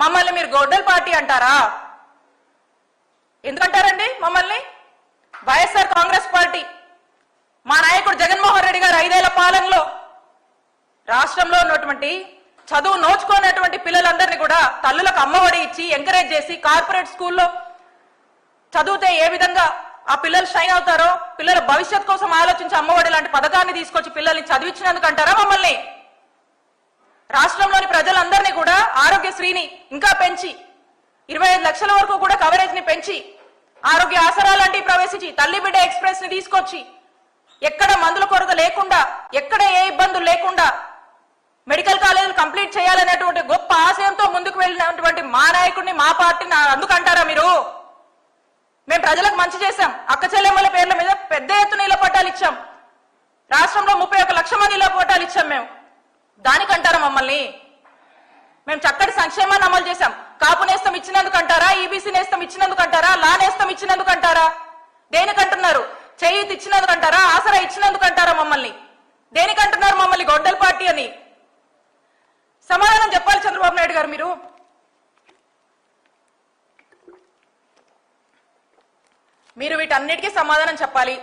మమ్మల్ని మీరు గొడ్డల్ పార్టీ అంటారా? ఎందుకంటారండి మమ్మల్ని? వైఎస్ఆర్ కాంగ్రెస్ పార్టీ మా నాయకుడు జగన్మోహన్ రెడ్డి గారు 5 ఏళ్ల పాలనలో రాష్ట్రంలో ఉన్నటువంటి చదువు నోచుకోనటువంటి పిల్లలందరినీ కూడా తల్లులకు అమ్మఒడి ఇచ్చి ఎంకరేజ్ చేసి కార్పొరేట్ స్కూల్లో చదివితే ఏ విధంగా ఆ పిల్లలు షైన్ అవుతారో, పిల్లల భవిష్యత్ కోసం ఆలోచించి అమ్మఒడి లాంటి పథకాన్ని తీసుకొచ్చి పిల్లల్ని చదివించినందుకు అంటారా మమ్మల్ని? రాష్ట్రంలోని ప్రజలందరినీ కూడా ఆరోగ్యశ్రీని ఇంకా పెంచి 25 లక్షల వరకు కూడా కవరేజ్ ని పెంచి ఆరోగ్య ఆసరా లాంటివి ప్రవేశించి తల్లి బిడ్డ ఎక్స్ప్రెస్ ని తీసుకొచ్చి ఎక్కడ మందుల కొరత లేకుండా, ఎక్కడ ఏ ఇబ్బందులు లేకుండా మెడికల్ కాలేజీలు కంప్లీట్ చేయాలనేటువంటి గొప్ప ఆశయంతో ముందుకు వెళ్ళినటువంటి మా నాయకుడిని, మా పార్టీని అందుకంటారా మీరు? మేము ప్రజలకు మంచి చేశాం. అక్క చెల్లెమ్మల పేర్ల మీద పెద్ద ఎత్తున ఇళ్ల పట్టాలు ఇచ్చాం. రాష్ట్రంలో 31 లక్షల మంది ఇళ్ల పట్టాలు ఇచ్చాం. మేము దానికంటారా మమ్మల్ని? మేము చక్కటి సంక్షేమాన్ని అమలు చేశాం. కాపు నేస్తం ఇచ్చినందుకు అంటారా? ఈబీసీ నేస్తం ఇచ్చినందుకు అంటారా? లా నేస్తం ఇచ్చినందుకు అంటారా? దేనికంటున్నారు? చేయూతి ఇచ్చినందుకు అంటారా? ఆసరా ఇచ్చినందుకు అంటారా మమ్మల్ని? దేనికంటున్నారు మమ్మల్ని గొడ్డల్ పార్టీ అని? సమాధానం చెప్పాలి చంద్రబాబు నాయుడు గారు. మీరు వీటన్నిటికీ సమాధానం చెప్పాలి.